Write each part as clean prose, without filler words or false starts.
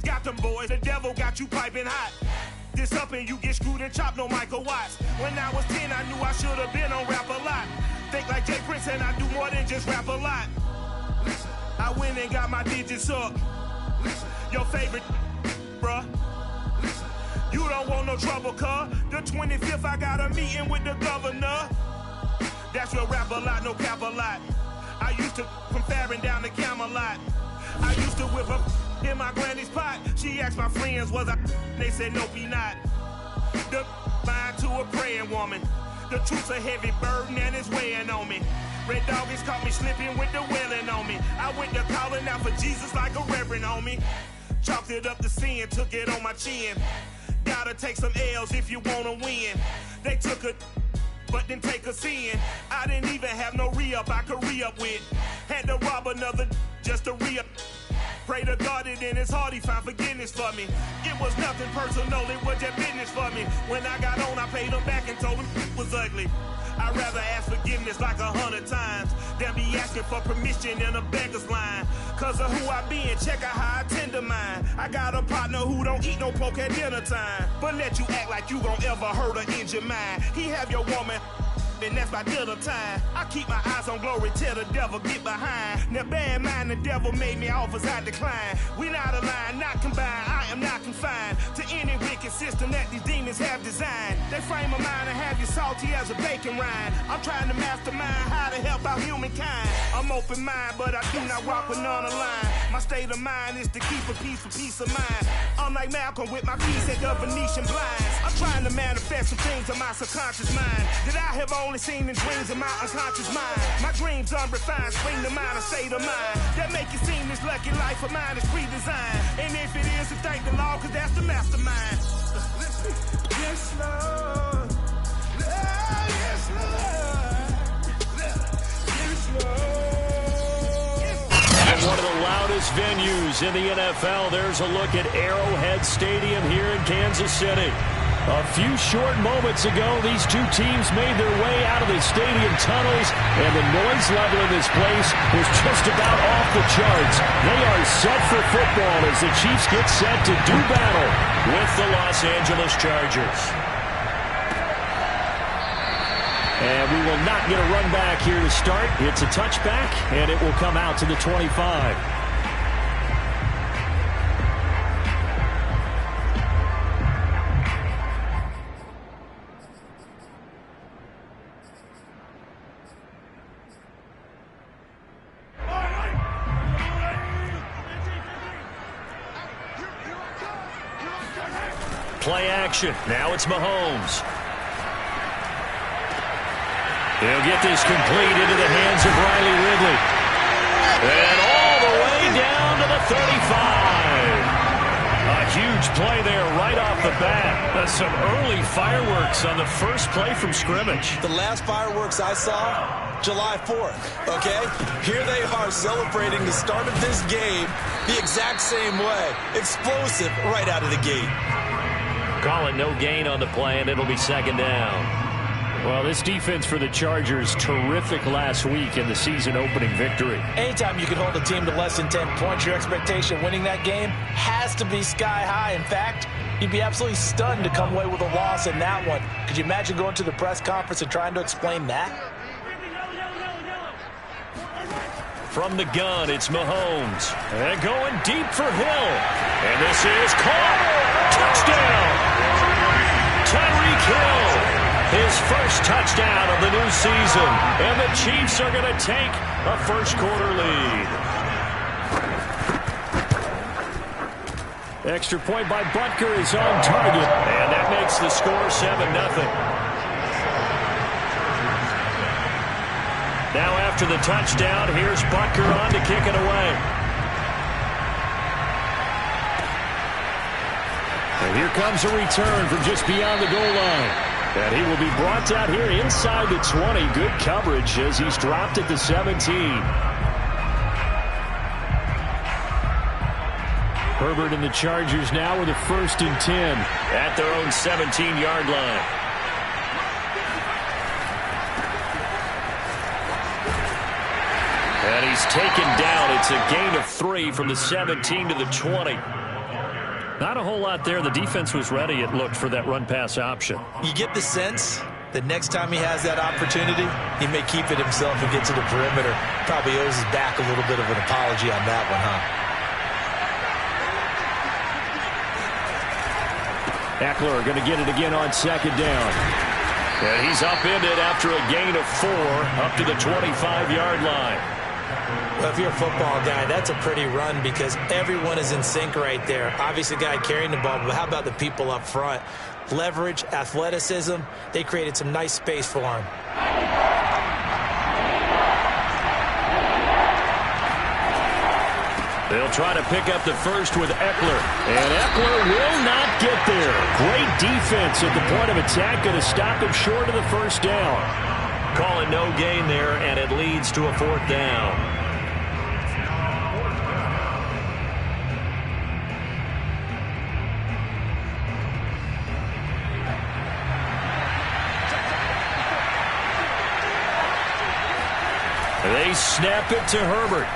got them boys, the devil got you piping hot. This up and you get screwed and chopped, no Michael Watts. When I was 10, I knew I should have been on rap a lot. Think like Jay Prince and I do more than just rap a lot. I went and got my digits up. Your favorite, bruh. You don't want no trouble, cuz. The 25th, I got a meeting with the governor. That's your rap a lot, no cap a lot. I used to from Farron down to Camelot. I used to whip up in my granny's pot. She asked my friends, was I? They said, nope, he not. The mind to a praying woman. The truth's a heavy burden and it's weighing on me. Red doggies caught me slipping with the wailing on me. I went to calling out for Jesus like a reverend on me. Chalked it up to sin, took it on my chin. Gotta take some L's if you wanna win. They took a but didn't take a sin. I didn't even have no re-up I could re-up with. Had to rob another just to re-up. Pray to God it in his heart he found forgiveness for me. It was nothing personal, it was just business for me. When I got on, I paid him back and told him it was ugly. I'd rather ask forgiveness like 100 times than be asking for permission in a beggar's line. Cause of who I be and check out how I tend to mine. I got a partner who don't eat no pork at dinner time, but let you act like you gon' ever hurt or injure mine. He have your woman and that's my dinner time. I keep my eyes on glory till the devil get behind. Now bear in mind the devil made me offers I decline. We not aligned, not combined, I am not confined to any wicked system that these demons have designed. They frame a mind and have you salty as a bacon rind. I'm trying to mastermind how to help out humankind. I'm open mind, but I do not walk with none aligned. My state of mind is to keep a peace for peace of mind. I'm like Malcolm with my piece at the Venetian blinds. I'm trying to manifest some things in my subconscious mind that I have only seen in dreams in my unconscious mind. My dreams unrefined, spring to mind, a state of mind that make it seem this lucky life of mine is pre-designed. And if it is, to thank the Lord, cause that's the mastermind. Yes, Lord. Yes, Lord. Yes, Lord. At one of the loudest venues in the NFL, there's a look at Arrowhead Stadium here in Kansas City. A few short moments ago, these two teams made their way out of the stadium tunnels, and the noise level in this place was just about off the charts. They are set for football as the Chiefs get set to do battle with the Los Angeles Chargers. And we will not get a run back here to start. It's a touchback, and it will come out to the 25. Play action. Now it's Mahomes. He'll get this complete into the hands of Riley Ridley. And all the way down to the 35. A huge play there right off the bat. Some early fireworks on the first play from scrimmage. The last fireworks I saw, July 4th, okay? Here they are celebrating the start of this game the exact same way. Explosive right out of the gate. Call it no gain on the play, and it'll be second down. Well, this defense for the Chargers, terrific last week in the season-opening victory. Anytime you can hold a team to less than 10 points, your expectation winning that game has to be sky high. In fact, you'd be absolutely stunned to come away with a loss in that one. Could you imagine going to the press conference and trying to explain that? From the gun, it's Mahomes. And going deep for Hill. And this is caught. Touchdown! Tyreek Hill, his first touchdown of the new season. And the Chiefs are going to take a first-quarter lead. Extra point by Butker is on target. And that makes the score 7-0. Now after the touchdown, here's Butker on to kick it away. And here comes a return from just beyond the goal line. And he will be brought down here inside the 20. Good coverage as he's dropped at the 17. Herbert and the Chargers now with a 1st and 10 at their own 17-yard line. And he's taken down. It's a gain of 3 from the 17 to the 20. Not a whole lot there. The defense was ready, it looked, for that run-pass option. You get the sense that next time he has that opportunity, he may keep it himself and get to the perimeter. Probably owes his back a little bit of an apology on that one, huh? Eckler going to get it again on second down. And he's upended after a gain of 4 up to the 25-yard line. Well, if you're a football guy, that's a pretty run because everyone is in sync right there. Obviously, the guy carrying the ball, but how about the people up front? Leverage, athleticism, they created some nice space for him. They'll try to pick up the first with Eckler. And Eckler will not get there. Great defense at the point of attack. Going to stop him short of the first down. Calling no gain there, and it leads to a 4th down. They snap it to Herbert.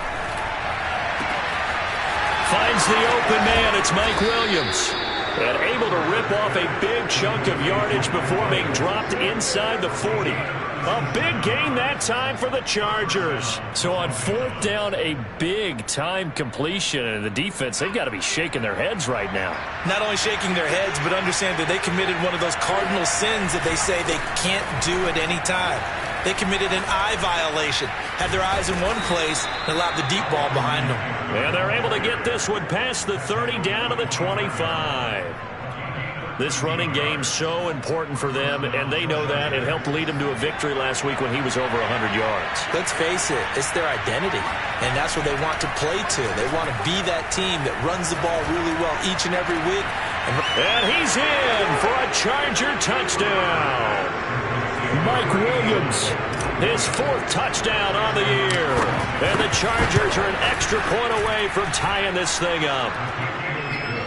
Finds the open man. It's Mike Williams. And able to rip off a big chunk of yardage before being dropped inside the 40. A big gain that time for the Chargers. So on 4th down, a big time completion. And the defense, they've got to be shaking their heads right now. Not only shaking their heads, but understand that they committed one of those cardinal sins that they say they can't do at any time. They committed an eye violation, had their eyes in one place, and allowed the deep ball behind them. And they're able to get this one past the 30 down to the 25. This running game so important for them, and they know that. It helped lead them to a victory last week when he was over 100 yards. Let's face it, it's their identity, and that's what they want to play to. They want to be that team that runs the ball really well each and every week. And he's in for a Charger touchdown. Mike Williams, his 4th touchdown on the year. And the Chargers are an extra point away from tying this thing up.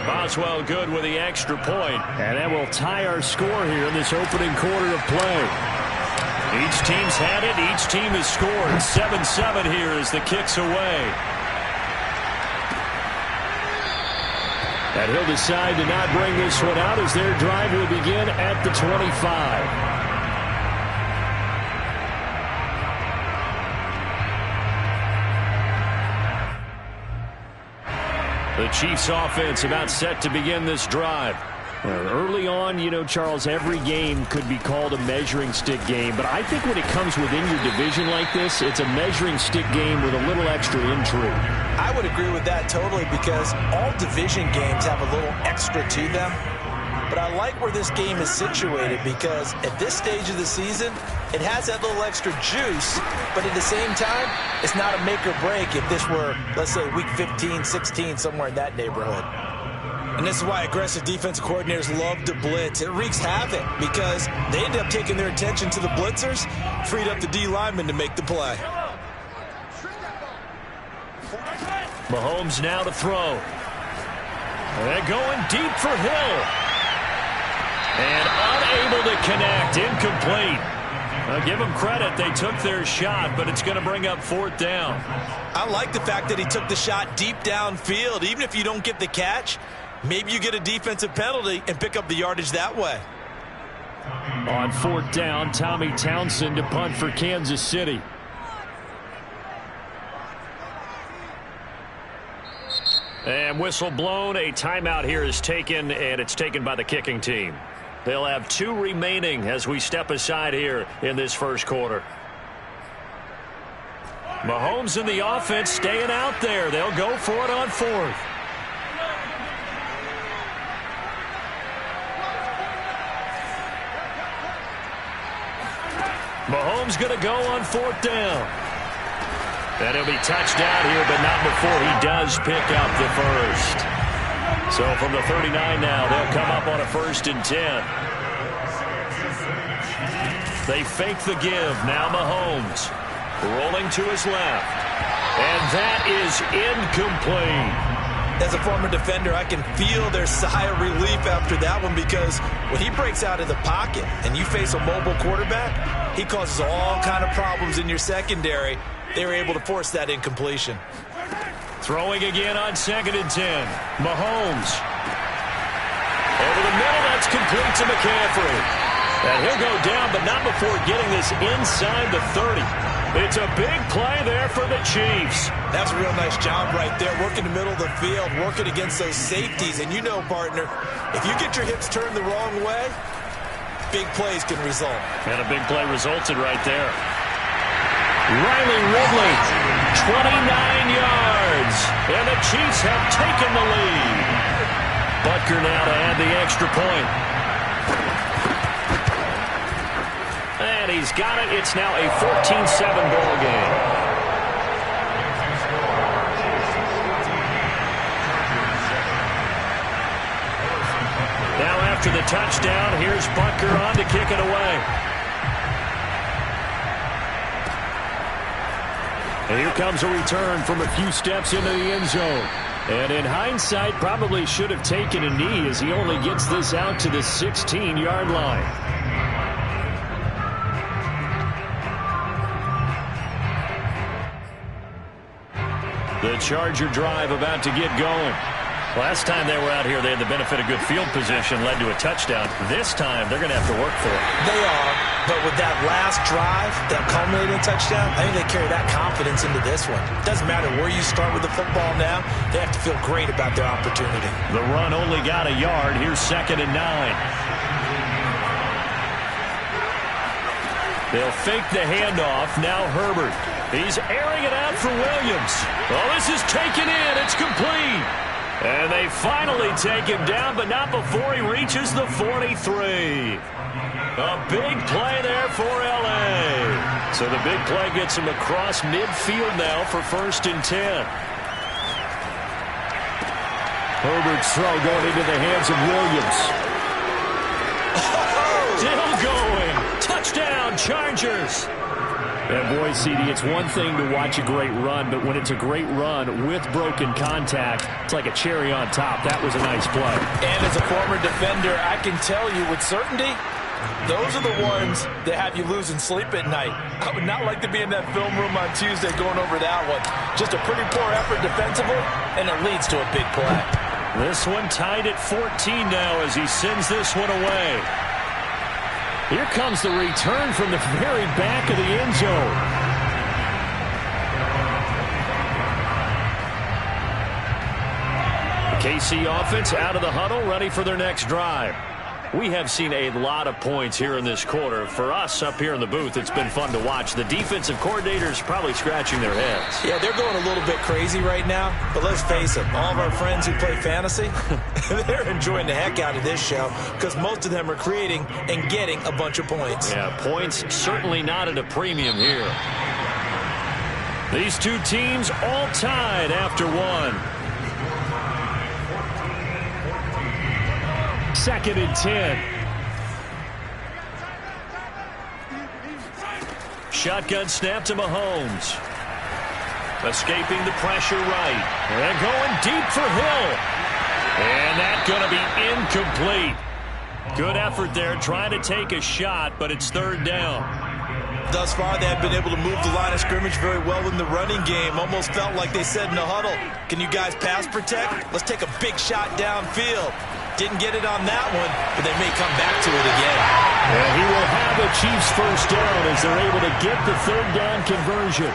Boswell good with the extra point. And that will tie our score here in this opening quarter of play. Each team's had it. Each team has scored. 7-7 here as the kick's away. And he'll decide to not bring this one out as their drive will begin at the 25. The Chiefs offense about set to begin this drive. Early on, you know, Charles, every game could be called a measuring stick game. But I think when it comes within your division like this, it's a measuring stick game with a little extra intrigue. I would agree with that totally because all division games have a little extra to them. But I like where this game is situated because at this stage of the season, it has that little extra juice, but at the same time, it's not a make or break if this were, let's say, week 15, 16, somewhere in that neighborhood. And this is why aggressive defensive coordinators love to blitz. It wreaks havoc because they end up taking their attention to the blitzers, freed up the D lineman to make the play. Mahomes now to throw. They're going deep for Hill. And unable to connect, incomplete. Give them credit, they took their shot, but it's going to bring up 4th down. I like the fact that he took the shot deep downfield. Even if you don't get the catch, maybe you get a defensive penalty and pick up the yardage that way. On 4th down, Tommy Townsend to punt for Kansas City. And whistle blown, a timeout here is taken, and it's taken by the kicking team. They'll have 2 remaining as we step aside here in this first quarter. Mahomes and the offense staying out there. They'll go for it on 4th. Mahomes going to go on 4th down. And he'll be touched out here, but not before he does pick up the first. So from the 39 now, they'll come up on a 1st and 10. They fake the give. Now Mahomes rolling to his left. And that is incomplete. As a former defender, I can feel their sigh of relief after that one because when he breaks out of the pocket and you face a mobile quarterback, he causes all kind of problems in your secondary. They were able to force that incompletion. Throwing again on 2nd and 10. Mahomes. Complete to McCaffrey. And he'll go down, but not before getting this inside the 30. It's a big play there for the Chiefs. That's a real nice job right there, working the middle of the field, working against those safeties. And you know, partner, if you get your hips turned the wrong way, big plays can result. And a big play resulted right there. Riley Ridley, 29 yards. And the Chiefs have taken the lead. Butker now to add the extra point. And he's got it. It's now a 14-7 ball game. Now after the touchdown, here's Butker on to kick it away. And here comes a return from a few steps into the end zone. And in hindsight, probably should have taken a knee as he only gets this out to the 16-yard line. The Charger drive about to get going. Last time they were out here, they had the benefit of good field position, led to a touchdown. This time, they're going to have to work for it. They are, but with that last drive, that culminating touchdown, I think they carry that confidence into this one. It doesn't matter where you start with the football now. They have to feel great about their opportunity. The run only got a yard. Here's 2nd and 9. They'll fake the handoff. Now Herbert. He's airing it out for Williams. Oh, this is taken in. It's complete. And they finally take him down, but not before he reaches the 43. A big play there for L.A. So the big play gets him across midfield now for 1st and 10. Herbert's throw going into the hands of Williams. Still going. Touchdown, Chargers. And boy, CD, it's one thing to watch a great run, but when it's a great run with broken contact, it's like a cherry on top. That was a nice play. And as a former defender, I can tell you with certainty, those are the ones that have you losing sleep at night. I would not like to be in that film room on Tuesday going over that one. Just a pretty poor effort defensively, and it leads to a big play. This one tied at 14 now as he sends this one away. Here comes the return from the very back of the end zone. The KC offense out of the huddle, ready for their next drive. We have seen a lot of points here in this quarter. For us up here in the booth, it's been fun to watch. The defensive coordinators probably scratching their heads. Yeah, they're going a little bit crazy right now. But let's face it, all of our friends who play fantasy, they're enjoying the heck out of this show because most of them are creating and getting a bunch of points. Yeah, points certainly not at a premium here. These two teams all tied after one. 2nd and 10. Shotgun snap to Mahomes. Escaping the pressure right. And going deep for Hill. And that's going to be incomplete. Good effort there trying to take a shot, but it's 3rd down. Thus far, they have been able to move the line of scrimmage very well in the running game. Almost felt like they said in the huddle, can you guys pass protect? Let's take a big shot downfield. Didn't get it on that one, but they may come back to it again. And he will have the Chiefs 1st down as they're able to get the 3rd down conversion.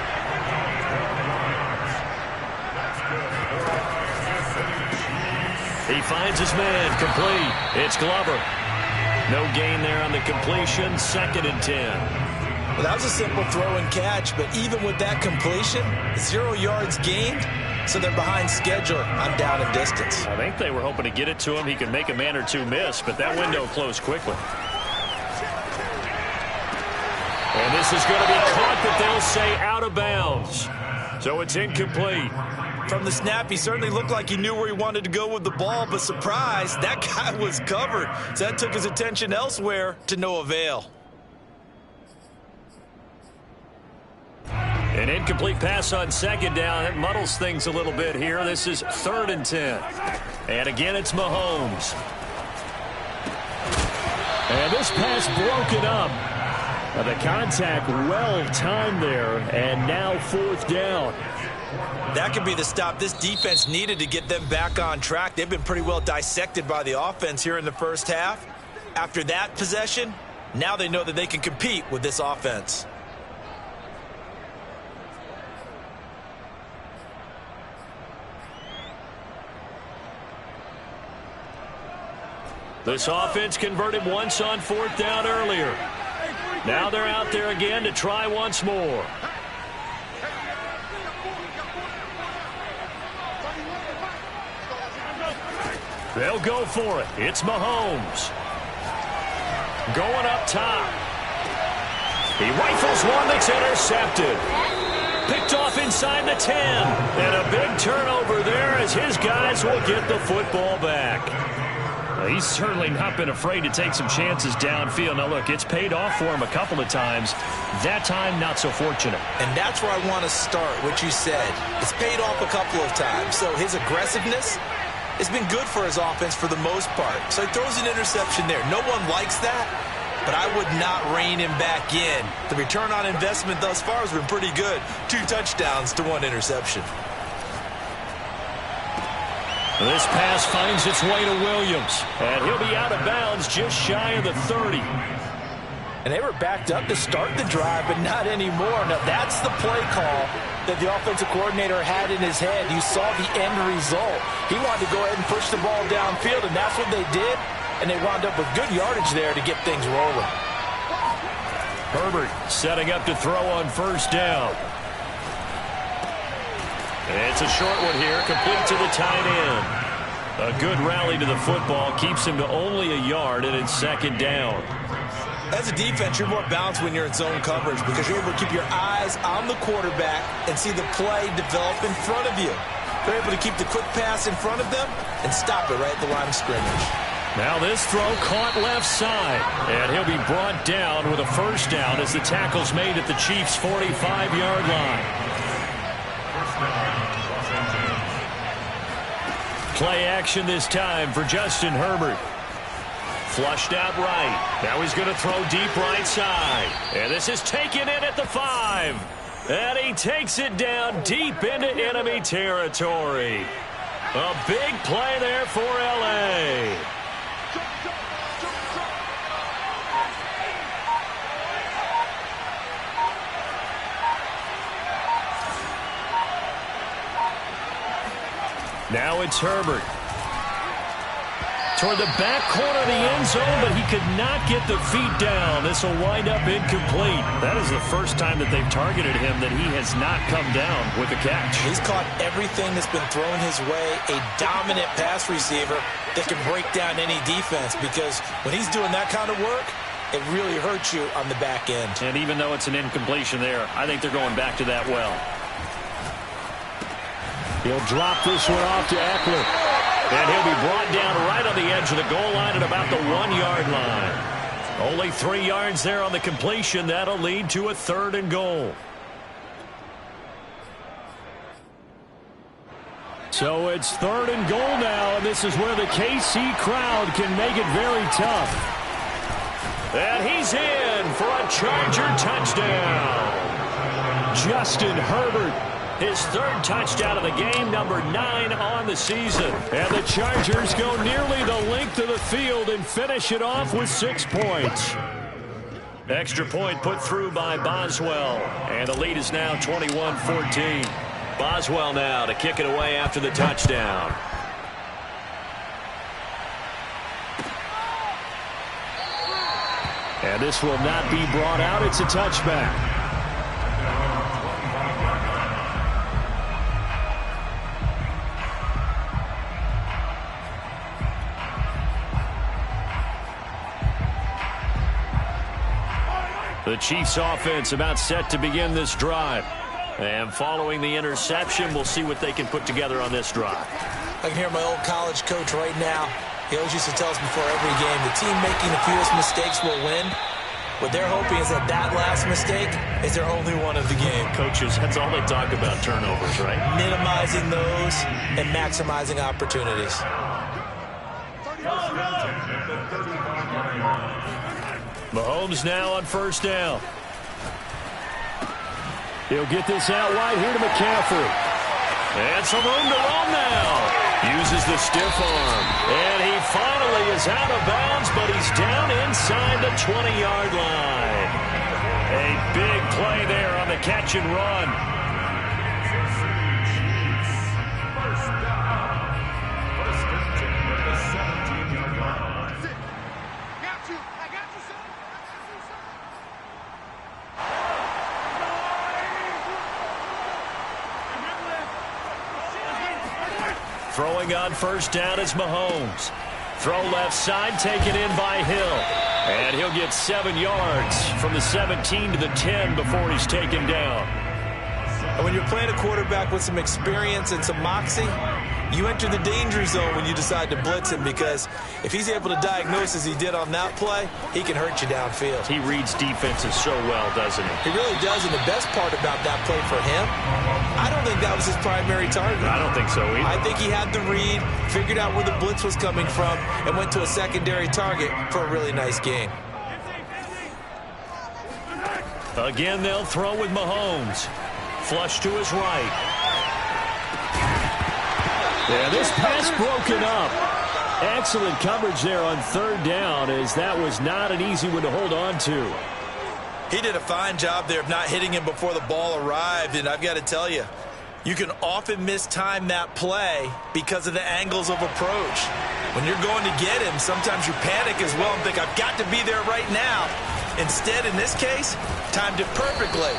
He finds his man, complete. It's Glover. No gain there on the completion, 2nd and 10. Well, that was a simple throw and catch, but even with that completion, 0 yards gained. So they're behind schedule on down and distance. I think they were hoping to get it to him. He could make a man or two miss, but that window closed quickly. And this is going to be caught, but they'll say out of bounds. So it's incomplete. From the snap, he certainly looked like he knew where he wanted to go with the ball, but surprise, that guy was covered. So that took his attention elsewhere to no avail. An incomplete pass on 2nd down. It muddles things a little bit here. This is 3rd and 10. And again, it's Mahomes. And this pass broken up. The contact well timed there. And now 4th down. That could be the stop this defense needed to get them back on track. They've been pretty well dissected by the offense here in the first half. After that possession, now they know that they can compete with this offense. This offense converted once on 4th down earlier. Now they're out there again to try once more. They'll go for it. It's Mahomes. Going up top. He rifles one that's intercepted. Picked off inside the 10. And a big turnover there as his guys will get the football back. He's certainly not been afraid to take some chances downfield. Now, look, it's paid off for him a couple of times. That time, not so fortunate. And that's where I want to start, what you said. It's paid off a couple of times. So his aggressiveness has been good for his offense for the most part. So he throws an interception there. No one likes that, but I would not rein him back in. The return on investment thus far has been pretty good. 2 touchdowns to 1 interception. This pass finds its way to Williams, and he'll be out of bounds just shy of the 30. And they were backed up to start the drive, but not anymore. Now, that's the play call that the offensive coordinator had in his head. You saw the end result. He wanted to go ahead and push the ball downfield, and that's what they did, and they wound up with good yardage there to get things rolling. Herbert setting up to throw on 1st down. It's a short one here, complete to the tight end. A good rally to the football keeps him to only a yard, and it's 2nd down. As a defense, you're more balanced when you're in zone coverage because you're able to keep your eyes on the quarterback and see the play develop in front of you. They're able to keep the quick pass in front of them and stop it right at the line of scrimmage. Now this throw caught left side, and he'll be brought down with a 1st down as the tackle's made at the Chiefs' 45-yard line. Play action this time for Justin Herbert. Flushed out right. Now he's going to throw deep right side. And this is taken in at the 5. And he takes it down deep into enemy territory. A big play there for L.A. Now it's Herbert. Toward the back corner of the end zone, but he could not get the feet down. This will wind up incomplete. That is the first time that they've targeted him that he has not come down with a catch. He's caught everything that's been thrown his way. A dominant pass receiver that can break down any defense because when he's doing that kind of work, it really hurts you on the back end. And even though it's an incompletion there, I think they're going back to that well. He'll drop this one off to Eckler. And he'll be brought down right on the edge of the goal line at about the 1-yard line. Only 3 yards there on the completion. That'll lead to a 3rd and goal. So it's 3rd and goal now, and this is where the KC crowd can make it very tough. And he's in for a Charger touchdown. Justin Herbert. His 3rd touchdown of the game, number 9 on the season. And the Chargers go nearly the length of the field and finish it off with 6 points. Extra point put through by Boswell. And the lead is now 21-14. Boswell now to kick it away after the touchdown. And this will not be brought out. It's a touchback. The Chiefs offense about set to begin this drive. And following the interception, we'll see what they can put together on this drive. I can hear my old college coach right now. He always used to tell us before every game, the team making the fewest mistakes will win. What they're hoping is that last mistake is their only one of the game. Coaches, that's all they talk about, turnovers, right? Minimizing those and maximizing opportunities. Mahomes now on 1st down. He'll get this out wide here to McCaffrey. And some room to run now. Uses the stiff arm. And he finally is out of bounds, but he's down the 20-yard line. A big play there on the catch and run. Throwing on first down is Mahomes. Throw left side, taken in by Hill. And he'll get 7 yards from the 17 to the 10 before he's taken down. And when you're playing a quarterback with some experience and some moxie, you enter the danger zone when you decide to blitz him, because if he's able to diagnose as he did on that play, he can hurt you downfield. He reads defenses so well, doesn't he? He really does, and the best part about that play for him, I don't think that was his primary target. I don't think so either. I think he had the read, figured out where the blitz was coming from, and went to a secondary target for a really nice game. Again, they'll throw with Mahomes. Flush to his right. Yeah, this pass broken up. Excellent coverage there on third down, as that was not an easy one to hold on to. He did a fine job there of not hitting him before the ball arrived, and I've got to tell you, you can often mistime that play because of the angles of approach. When you're going to get him, sometimes you panic as well and think, I've got to be there right now. Instead, in this case, timed it perfectly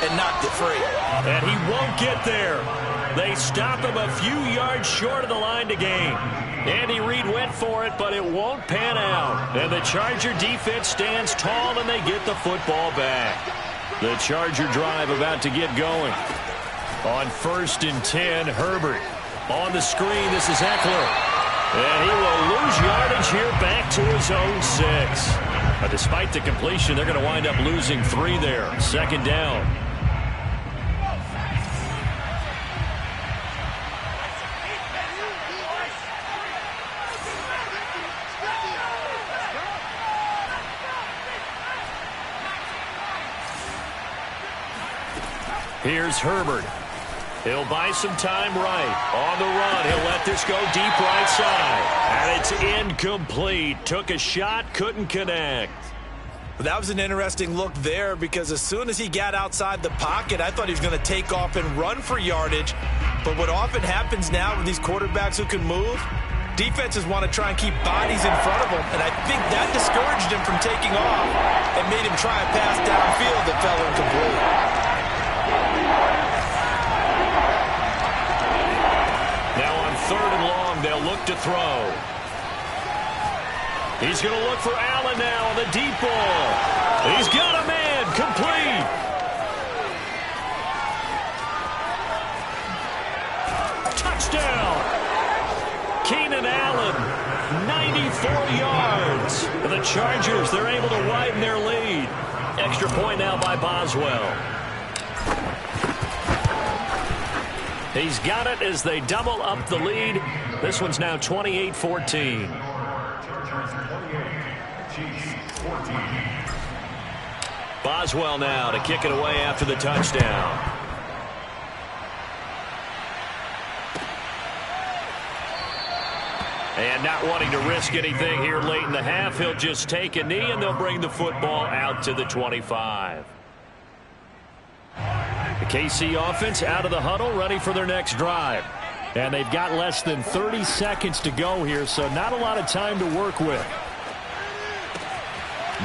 and knocked it free. And he won't get there. They stop him a few yards short of the line to gain. Andy Reid went for it, but it won't pan out. And the Charger defense stands tall, and they get the football back. The Charger drive about to get going. On 1st and 10, Herbert. On the screen, this is Eckler. And he will lose yardage here back to his own 6. But despite the completion, they're going to wind up losing 3 there. 2nd down. Here's Herbert. He'll buy some time right. On the run, he'll let this go deep right side. And it's incomplete. Took a shot, couldn't connect. That was an interesting look there, because as soon as he got outside the pocket, I thought he was going to take off and run for yardage. But what often happens now with these quarterbacks who can move, defenses want to try and keep bodies in front of them, and I think that discouraged him from taking off and made him try a pass downfield that fell incomplete. Now on 3rd and long, they'll look to throw. He's going to look for Allen now on the deep ball. He's got a man, complete. Touchdown. Keenan Allen, 94 yards. And the Chargers, they're able to widen their lead. Extra point now by Boswell. He's got it as they double up the lead. This one's now 28-14. Boswell now to kick it away after the touchdown. And not wanting to risk anything here late in the half, he'll just take a knee, and they'll bring the football out to the 25. The KC offense out of the huddle, ready for their next drive. And they've got less than 30 seconds to go here, so not a lot of time to work with.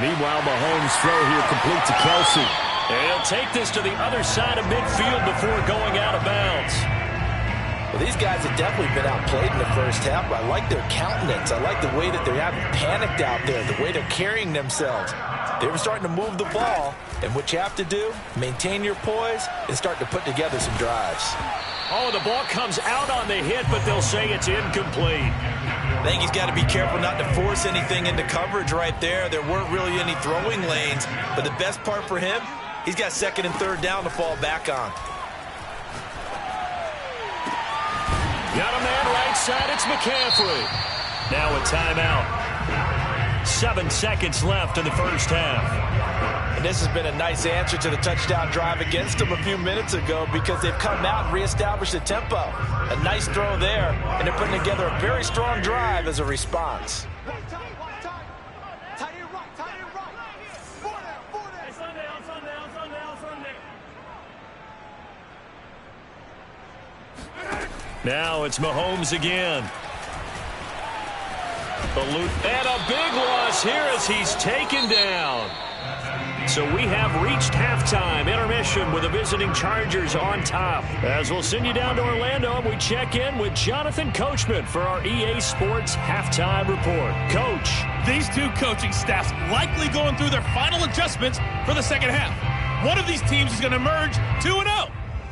Meanwhile, Mahomes' throw here complete to Kelsey. And he'll take this to the other side of midfield before going out of bounds. Well, these guys have definitely been outplayed in the first half, but I like their countenance. I like the way that they're having panicked out there, the way they're carrying themselves. They were starting to move the ball, and what you have to do, maintain your poise and start to put together some drives. Oh, the ball comes out on the hit, but they'll say it's incomplete. I think he's got to be careful not to force anything into coverage right there. There weren't really any throwing lanes, but the best part for him, he's got 2nd and 3rd down to fall back on. Got a man right side, it's McCaffrey. Now a timeout. 7 seconds left in the first half. And this has been a nice answer to the touchdown drive against them a few minutes ago, because they've come out and reestablished the tempo. A nice throw there, and they're putting together a very strong drive as a response. Now it's Mahomes again. And a big loss here as he's taken down. So we have reached halftime intermission with the visiting Chargers on top. As we'll send you down to Orlando, and we check in with Jonathan Coachman for our EA Sports Halftime Report. Coach. These two coaching staffs likely going through their final adjustments for the second half. One of these teams is going to emerge 2-0.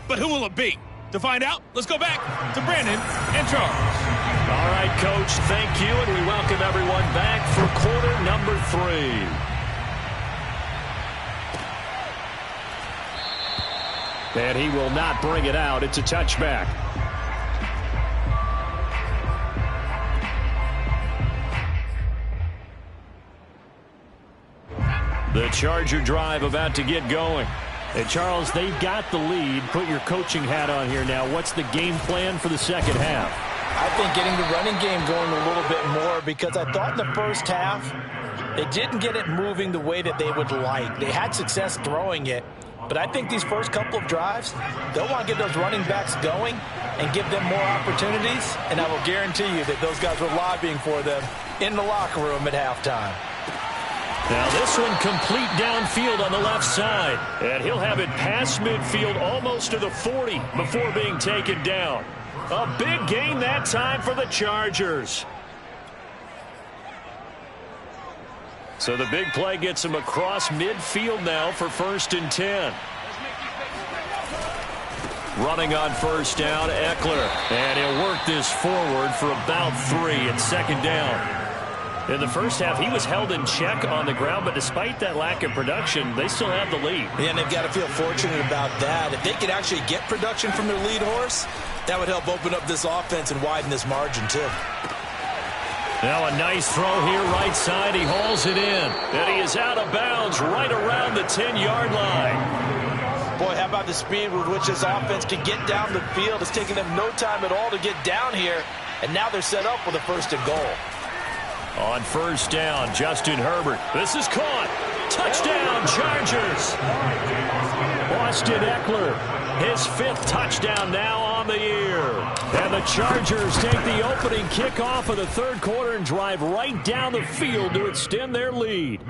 But who will it be? To find out, let's go back to Brandon and Charles. All right, Coach, thank you, and we welcome everyone back for quarter number 3. And he will not bring it out. It's a touchback. The Charger drive about to get going. And Charles, they've got the lead. Put your coaching hat on here now. What's the game plan for the second half? I think getting the running game going a little bit more, because I thought in the first half they didn't get it moving the way that they would like. They had success throwing it. But I think these first couple of drives, they'll want to get those running backs going and give them more opportunities. And I will guarantee you that those guys were lobbying for them in the locker room at halftime. Now this one complete downfield on the left side. And he'll have it past midfield almost to the 40 before being taken down. A big gain that time for the Chargers. So the big play gets him across midfield now for 1st and 10. Running on first down, Eckler. And he'll work this forward for about 3 and 2nd down. In the first half, he was held in check on the ground, but despite that lack of production, they still have the lead. Yeah, and they've got to feel fortunate about that. If they could actually get production from their lead horse, that would help open up this offense and widen this margin, too. Now a nice throw here, right side. He hauls it in. And he is out of bounds right around the 10-yard line. Boy, how about the speed with which this offense can get down the field? It's taking them no time at all to get down here. And now they're set up with a 1st and goal. On first down, Justin Herbert. This is caught. Touchdown, Chargers. Austin Eckler, his 5th touchdown now on the year. And the Chargers take the opening kickoff of the 3rd quarter and drive right down the field to extend their lead.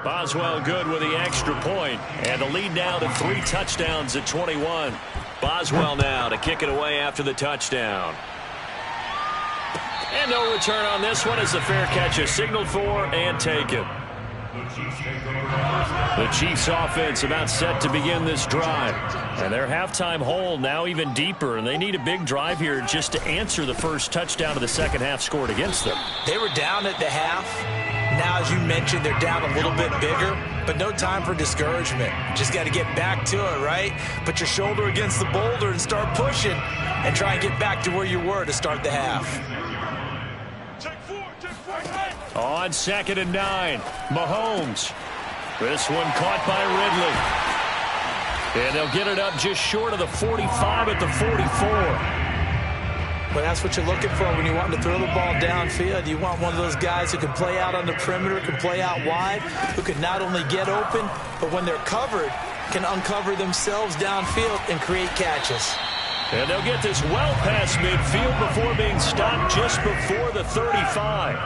Boswell good with the extra point, and the lead now to 3 touchdowns at 21. Boswell now to kick it away after the touchdown. And no return on this one as the fair catch is signaled for and taken. The Chiefs offense about set to begin this drive. And their halftime hole now even deeper, and they need a big drive here just to answer the first touchdown of the second half scored against them. They were down at the half. Now, as you mentioned, they're down a little bit bigger, but no time for discouragement. Just got to get back to it, right? Put your shoulder against the boulder and start pushing and try and get back to where you were to start the half. On 2nd and 9, Mahomes. This one caught by Ridley. And they'll get it up just short of the 45 at the 44. But that's what you're looking for when you want to throw the ball downfield. You want one of those guys who can play out on the perimeter, can play out wide, who can not only get open, but when they're covered, can uncover themselves downfield and create catches. And they'll get this well past midfield before being stopped just before the 35.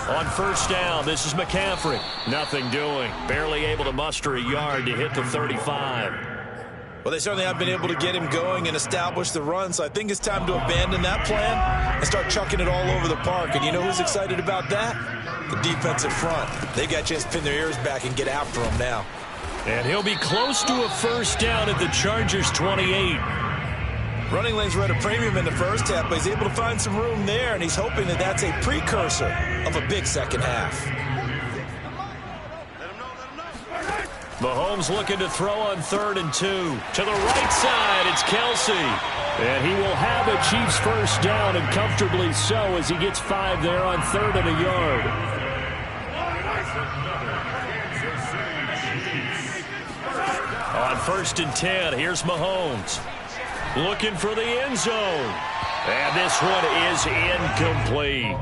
On first down, this is McCaffrey. Nothing doing. Barely able to muster a yard to hit the 35. Well, they certainly have been able to get him going and establish the run, so I think it's time to abandon that plan and start chucking it all over the park. And you know who's excited about that? The defensive front. They got a chance to pin their ears back and get after him now. And he'll be close to a first down at the Chargers' 28. Running lanes were at a premium in the first half, but he's able to find some room there, and he's hoping that that's a precursor of a big second half. Mahomes looking to throw on 3rd and 2. To the right side, it's Kelsey. And he will have a Chiefs first down, and comfortably so, as he gets 5 there on 3rd and a yard. On 1st and 10, here's Mahomes. Looking for the end zone. And this one is incomplete.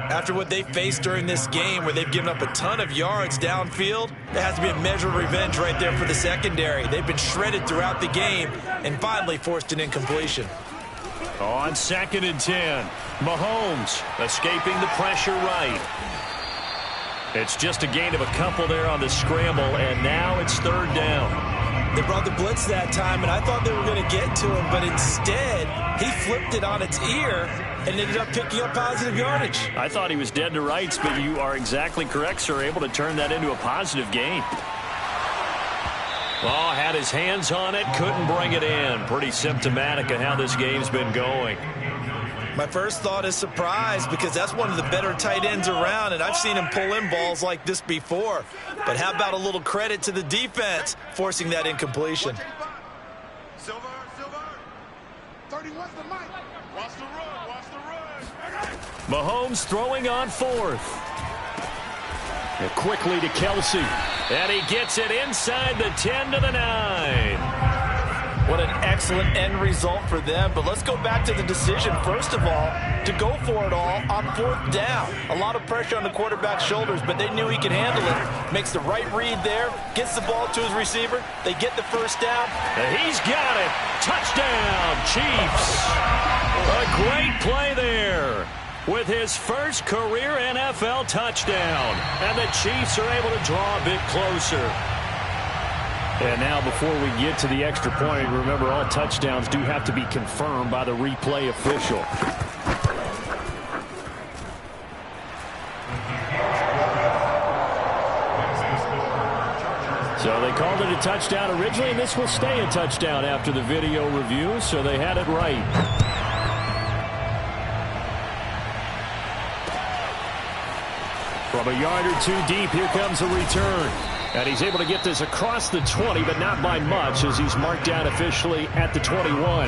After what they faced during this game where they've given up a ton of yards downfield, there has to be a measure of revenge right there for the secondary. They've been shredded throughout the game and finally forced an incompletion. On 2nd and 10, Mahomes escaping the pressure right. It's just a gain of a couple there on the scramble, and now it's 3rd down. They brought the blitz that time, and I thought they were going to get to him, but instead, he flipped it on its ear and ended up picking up positive yardage. I thought he was dead to rights, but you are exactly correct, sir. Able to turn that into a positive gain. Oh, had his hands on it, couldn't bring it in. Pretty symptomatic of how this game's been going. My first thought is surprise, because that's one of the better tight ends around, and I've seen him pull in balls like this before. But how about a little credit to the defense forcing that incompletion? Silver. 31's the mic. Watch the run. Mahomes throwing on 4th. And quickly to Kelsey. And he gets it inside the 10 to the 9. What an excellent end result for them. But let's go back to the decision, first of all, to go for it all on 4th down. A lot of pressure on the quarterback's shoulders, but they knew he could handle it. Makes the right read there, gets the ball to his receiver. They get the 1st down. And he's got it. Touchdown, Chiefs. A great play there with his first career NFL touchdown. And the Chiefs are able to draw a bit closer. And now before we get to the extra point, remember all touchdowns do have to be confirmed by the replay official. So they called it a touchdown originally, and this will stay a touchdown after the video review, so they had it right. From a yard or two deep, here comes a return. And he's able to get this across the 20, but not by much, as he's marked down officially at the 21.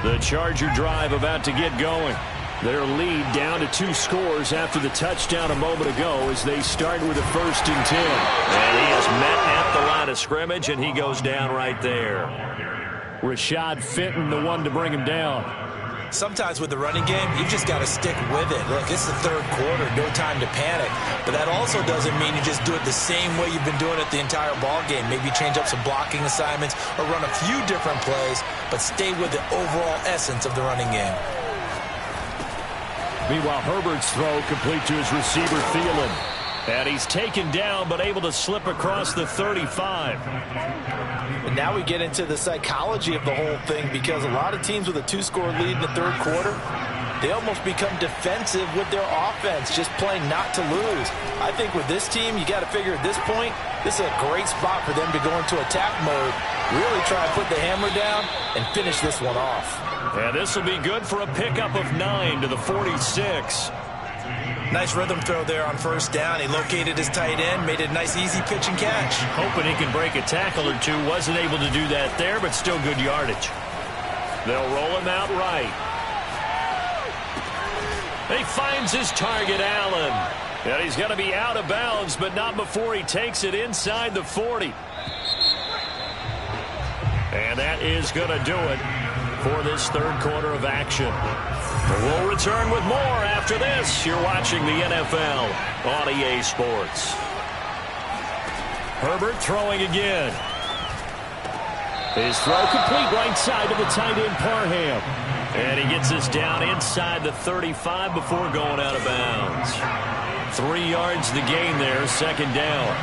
The Charger drive about to get going. Their lead down to 2 scores after the touchdown a moment ago as they start with a 1st and 10. And he is met at the line of scrimmage, and he goes down right there. Rashad Fenton, the one to bring him down. Sometimes with the running game, you've just got to stick with it. Look, it's the 3rd quarter, no time to panic. But that also doesn't mean you just do it the same way you've been doing it the entire ball game. Maybe change up some blocking assignments or run a few different plays, but stay with the overall essence of the running game. Meanwhile, Herbert's throw complete to his receiver, Thielen. And he's taken down, but able to slip across the 35. And now we get into the psychology of the whole thing, because a lot of teams with a 2-score lead in the 3rd quarter, they almost become defensive with their offense, just playing not to lose. I think with this team, you got to figure at this point, this is a great spot for them to go into attack mode, really try to put the hammer down and finish this one off. And this will be good for a pickup of 9 to the 46. Nice rhythm throw there on 1st down. He located his tight end, made it a nice easy pitch and catch. Hoping he can break a tackle or two. Wasn't able to do that there, but still good yardage. They'll roll him out right. He finds his target, Allen. And he's going to be out of bounds, but not before he takes it inside the 40. And that is going to do it for this 3rd quarter of action. We'll return with more after this. You're watching the NFL on EA Sports. Herbert throwing again. His throw complete right side to the tight end, Parham. And he gets this down inside the 35 before going out of bounds. 3 yards the gain there, 2nd down.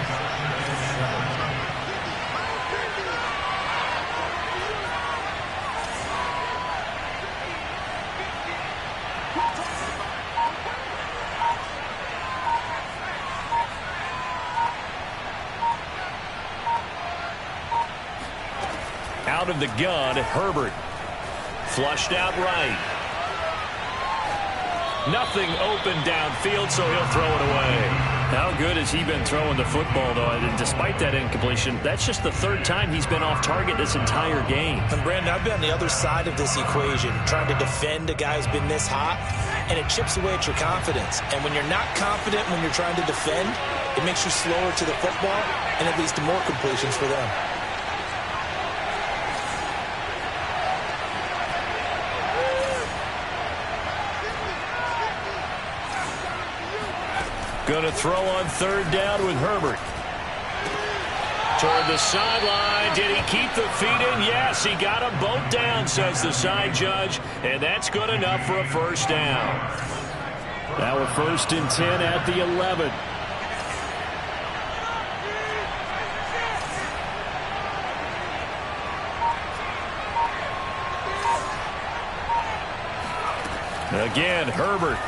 Out of the gun, Herbert. Flushed out right. Nothing open downfield, so he'll throw it away. How good has he been throwing the football, though? And despite that incompletion, that's just the third time he's been off target this entire game. And Brandon, I've been on the other side of this equation, trying to defend a guy who's been this hot, and it chips away at your confidence. And when you're not confident when you're trying to defend, it makes you slower to the football, and it leads to more completions for them. Going to throw on third down with Herbert. Toward the sideline. Did he keep the feet in? Yes, he got them both down, says the side judge. And that's good enough for a first down. Now a 1st and 10 at the 11. Again, Herbert.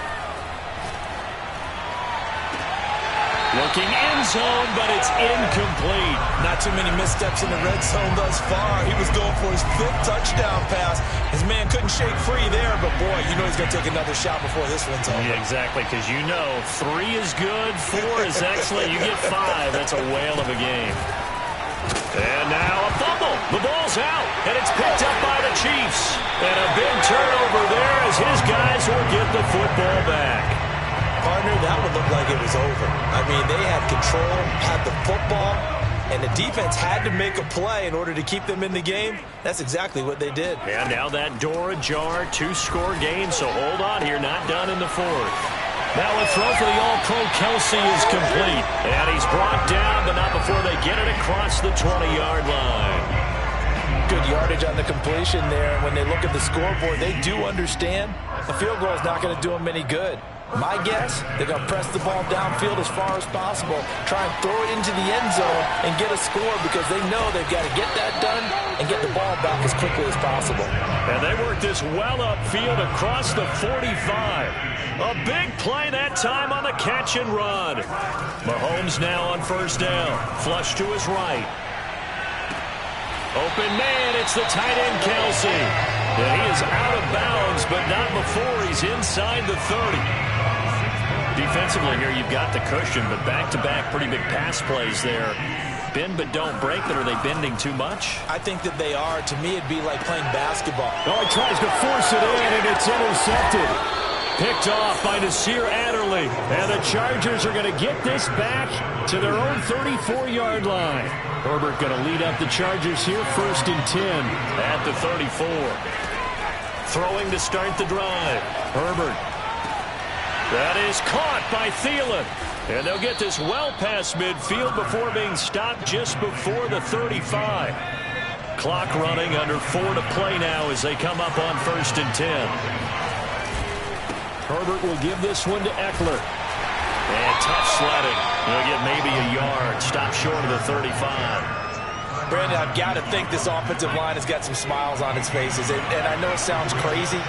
Looking end zone, but it's incomplete. Not too many missteps in the red zone thus far. He was going for his 5th touchdown pass. His man couldn't shake free there, but boy, you know he's going to take another shot before this one's over. Yeah, exactly, because you know 3 is good, 4 is excellent. You get 5. That's a whale of a game. And now a fumble. The ball's out, and it's picked up by the Chiefs. And a big turnover there as his guys will get the football back. Partner, that would look like it was over. I mean, they had control, had the football, and the defense had to make a play in order to keep them in the game. That's exactly what they did. And now that door ajar, 2-score game, so hold on here, not done in the 4th. Now a throw for the All-Pro Kelsey is complete. And he's brought down, but not before they get it across the 20-yard line. Good yardage on the completion there. And when they look at the scoreboard, they do understand the field goal is not going to do them any good. My guess, they're going to press the ball downfield as far as possible, try and throw it into the end zone and get a score because they know they've got to get that done and get the ball back as quickly as possible. And they work this well upfield across the 45. A big play that time on the catch and run. Mahomes now on 1st down. Flush to his right. Open man, it's the tight end Kelsey. And he is out of bounds, but not before he's inside the 30. Defensively here, you've got the cushion, but back-to-back pretty big pass plays there. Bend but don't break, but are they bending too much? I think that they are. To me, it'd be like playing basketball. Oh, he tries to force it in, and it's intercepted. Picked off by Nasir Adderley. And the Chargers are going to get this back to their own 34-yard line. Herbert going to lead up the Chargers here, 1st and 10 at the 34. Throwing to start the drive. Herbert. That is caught by Thielen. And they'll get this well past midfield before being stopped just before the 35. Clock running, under 4 to play now as they come up on 1st and 10. Herbert will give this one to Eckler. And tough sledding. He'll get maybe a yard. Stop short of the 35. Brandon, I've got to think this offensive line has got some smiles on its faces. And I know it sounds crazy,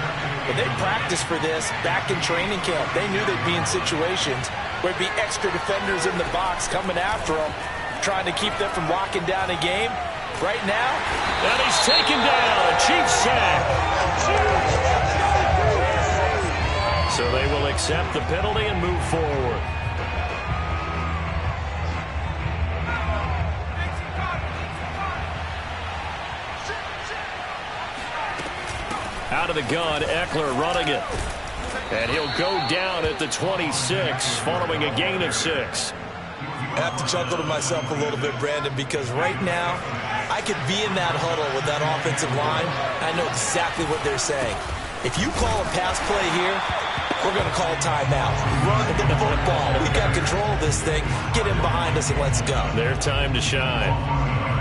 but they practiced for this back in training camp. They knew they'd be in situations where it'd be extra defenders in the box coming after them, trying to keep them from locking down a game. Right now, and he's taken down. A Chiefs sack. So they will accept the penalty and move forward. Out of the gun, Eckler running it. And he'll go down at the 26 following a gain of 6. I have to chuckle to myself a little bit, Brandon, because right now I could be in that huddle with that offensive line. I know exactly what they're saying. If you call a pass play here, we're going to call timeout. Run the football. We've got control of this thing. Get him behind us and let's go. Their time to shine.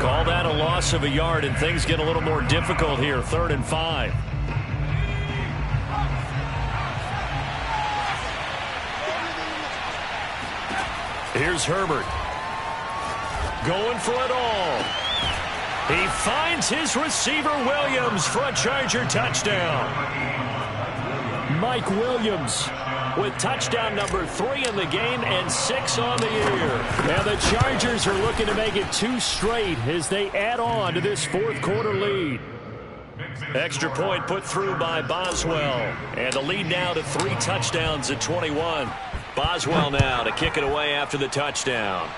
Call that a loss of a yard, and things get a little more difficult here. 3rd and 5. Here's Herbert. Going for it all. He finds his receiver Williams for a Charger touchdown. Mike Williams with touchdown number 3 in the game and 6 on the year. And the Chargers are looking to make it 2 straight as they add on to this 4th quarter lead. Extra point put through by Boswell. And the lead now to 3 touchdowns at 21. Boswell now to kick it away after the touchdown.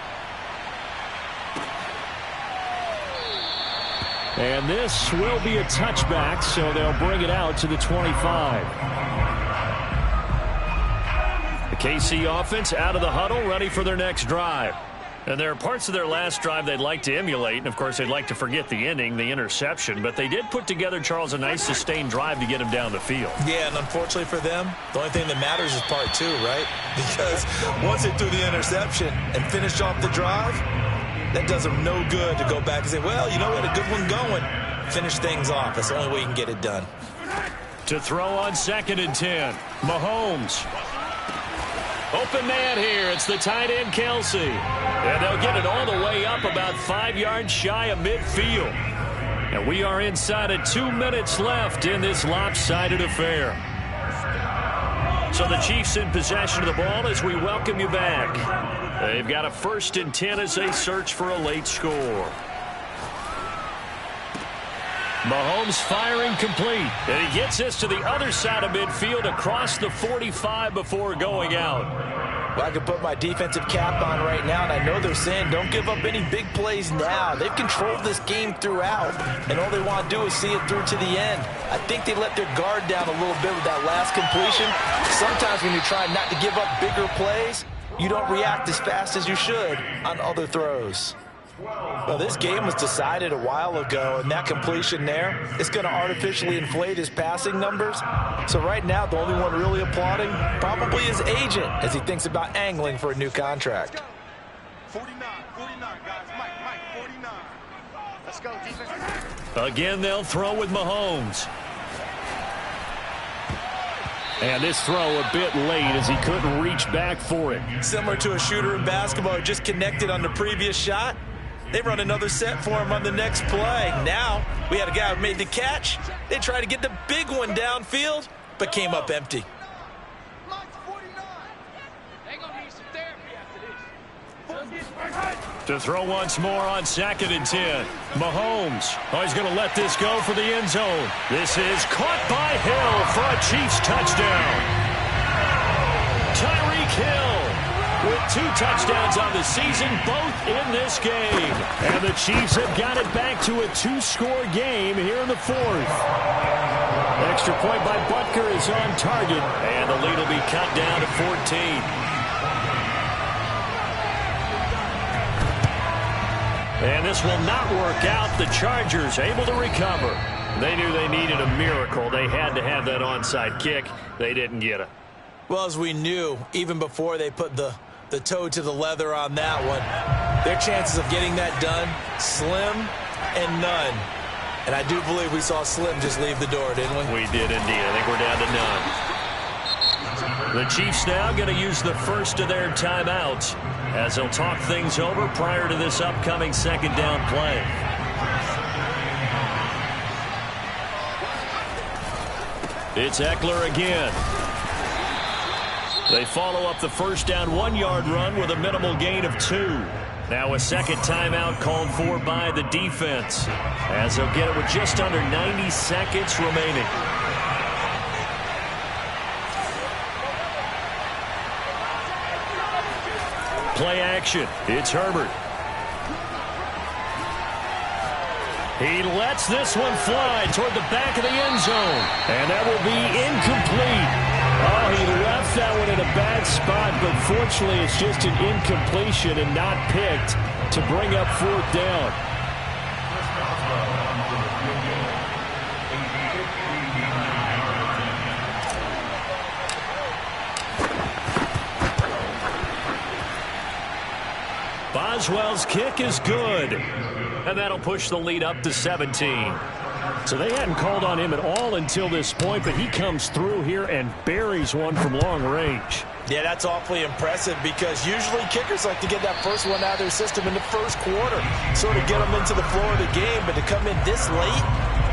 And this will be a touchback, so they'll bring it out to the 25. The KC offense out of the huddle, ready for their next drive. And there are parts of their last drive they'd like to emulate, and of course they'd like to forget the ending, the interception, but they did put together, Charles, a nice sustained drive to get him down the field. Yeah, and unfortunately for them, the only thing that matters is part two, right? Because once they threw the interception and finished off the drive, that does them no good to go back and say, well, you know, we had a good one going. Finish things off. That's the only way you can get it done. To throw on 2nd and 10, Mahomes. Open man here. It's the tight end, Kelsey. And they'll get it all the way up about 5 yards shy of midfield. And we are inside of 2 minutes left in this lopsided affair. So the Chiefs in possession of the ball as we welcome you back. They've got a 1st and 10 as they search for a late score. Mahomes firing complete. And he gets this to the other side of midfield across the 45 before going out. Well, I can put my defensive cap on right now, and I know they're saying don't give up any big plays now. They've controlled this game throughout, and all they want to do is see it through to the end. I think they let their guard down a little bit with that last completion. Sometimes when you're trying not to give up bigger plays, you don't react as fast as you should on other throws. Well, this game was decided a while ago, and that completion there is going to artificially inflate his passing numbers. So right now, the only one really applauding probably his agent as he thinks about angling for a new contract. 49, guys. Mike, 49. Let's go, defense. Again, they'll throw with Mahomes. And this throw a bit late as he couldn't reach back for it. Similar to a shooter in basketball who just connected on the previous shot. They run another set for him on the next play. Now, we had a guy who made the catch. They tried to get the big one downfield, but came up empty. To throw once more on 2nd and 10. Mahomes. Oh, he's going to let this go for the end zone. This is caught by Hill for a Chiefs touchdown. Tyreek Hill with 2 touchdowns on the season, both in this game. And the Chiefs have got it back to a 2-score game here in the 4th. Extra point by Butker is on target, and the lead will be cut down to 14. And this will not work out. The Chargers able to recover. They knew they needed a miracle. They had to have that onside kick. They didn't get it. Well, as we knew, even before they put the toe to the leather on that one, their chances of getting that done, slim and none. And I do believe we saw Slim just leave the door, didn't we? We did indeed. I think we're down to none. The Chiefs now going to use the first of their timeouts as they'll talk things over prior to this upcoming 2nd down play. It's Eckler again. They follow up the 1st down 1-yard run with a minimal gain of 2. Now a 2nd timeout called for by the defense as they'll get it with just under 90 seconds remaining. Play action. It's Herbert. He lets this one fly toward the back of the end zone. And that will be incomplete. Oh, he left that one in a bad spot, but fortunately it's just an incompletion and not picked to bring up 4th down. Boswell's kick is good. And that'll push the lead up to 17. So they hadn't called on him at all until this point, but he comes through here and buries one from long range. Yeah, that's awfully impressive because usually kickers like to get that first one out of their system in the first quarter, sort of get them into the flow of the game, but to come in this late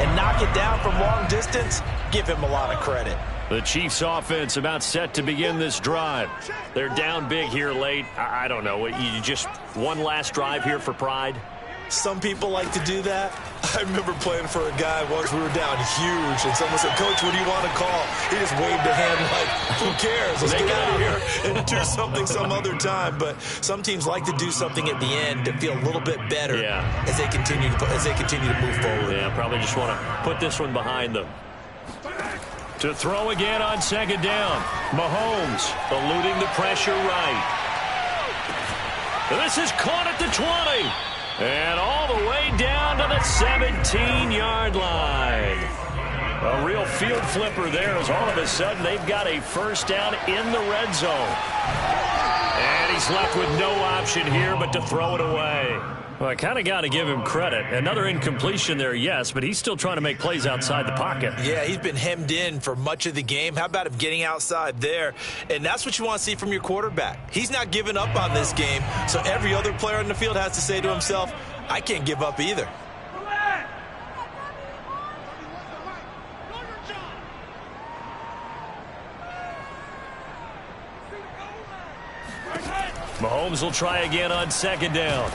and knock it down from long distance, give him a lot of credit. The Chiefs offense about set to begin this drive. They're down big here late. I don't know. You just one last drive here for pride? Some people like to do that. I remember playing for a guy once. We were down huge, and someone said, "Coach, what do you want to call?" He just waved a hand like, "Who cares? Let's get out of here and do something some other time." But some teams like to do something at the end to feel a little bit better as they continue to move forward. Yeah, probably just want to put this one behind them. To throw again on second down. Mahomes eluding the pressure right. This is caught at the 20. And all the way down to the 17-yard line. A real field flipper there as all of a sudden they've got a first down in the red zone. And he's left with no option here but to throw it away. Well, I kind of got to give him credit. Another incompletion there, yes, but he's still trying to make plays outside the pocket. Yeah, he's been hemmed in for much of the game. How about him getting outside there? And that's what you want to see from your quarterback. He's not giving up on this game, so every other player in the field has to say to himself, I can't give up either. Mahomes will try again on second down.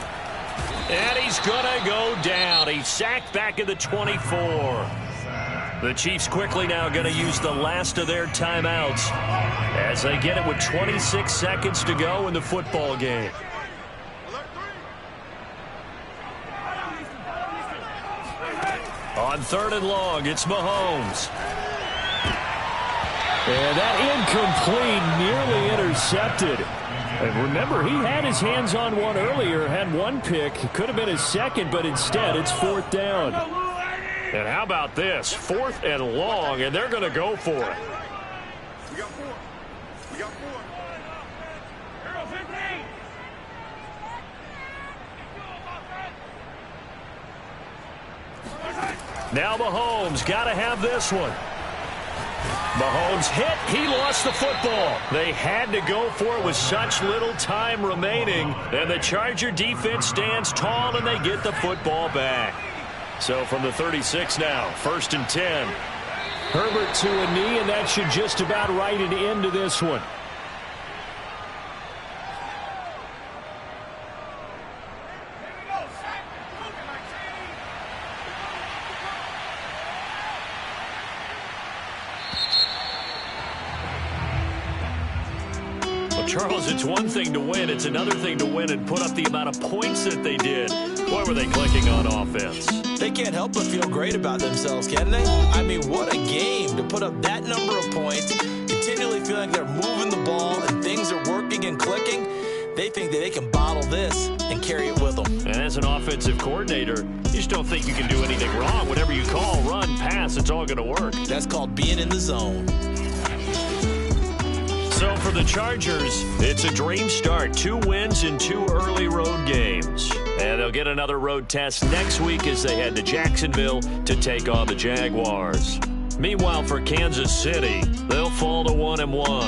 And he's going to go down. He's sacked back at the 24. The Chiefs quickly now going to use the last of their timeouts as they get it with 26 seconds to go in the football game. On third and long, it's Mahomes. And that incomplete, nearly intercepted. And remember, he had his hands on one earlier, had one pick. It could have been his second, but instead it's fourth down. And how about this? Fourth and long, and they're going to go for it. Now Mahomes got to have this one. Mahomes hit. He lost the football. They had to go for it with such little time remaining. And the Charger defense stands tall, and they get the football back. So from the 36 now, 1st and 10. Herbert to a knee, and that should just about write an end to this one. Charles, it's one thing to win. It's another thing to win and put up the amount of points that they did. Boy, were they clicking on offense. They can't help but feel great about themselves, can they? I mean, what a game to put up that number of points, continually feeling like they're moving the ball and things are working and clicking. They think that they can bottle this and carry it with them. And as an offensive coordinator, you just don't think you can do anything wrong. Whatever you call, run, pass, it's all going to work. That's called being in the zone. So for the Chargers, it's a dream start. 2 wins in 2 early road games. And they'll get another road test next week as they head to Jacksonville to take on the Jaguars. Meanwhile, for Kansas City, they'll fall to 1-1.